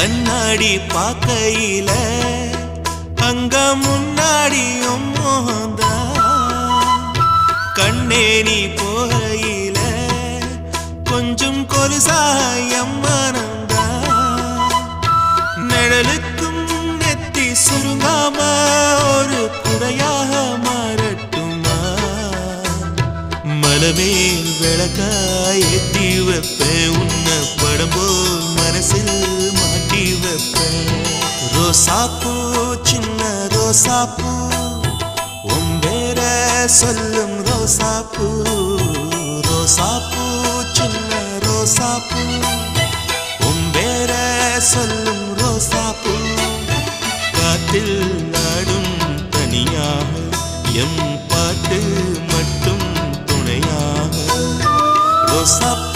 கண்ணாடி பார்க்கையில அங்க முன்னாடியும் மோகந்தா கண்ணே நீ போகையில கொஞ்சம் கொலுசாயம் மனந்தா நிழலுக்கும் நெத்தி சுருங்காம ஒரு குறையாக மாறட்டுமா மலமேல் விளக்காய் ஏத்தி வைப்பேன் உன்னை படம் போல் மனசில் மாட்டி வைப்பேன் ரோசாப்பூ சின்ன ரோசாப்பூ உன் பேர சொல்லும் ரோசாப்பூ ரோசாப்பூ சின்ன ரோசாப்பூ உன் பேர சொல்லும் ரோசாப்பூ காத்தில் நாடும் தனியாக எம் பாட்டு மட்டும் துணையாக ரோசாப்பூ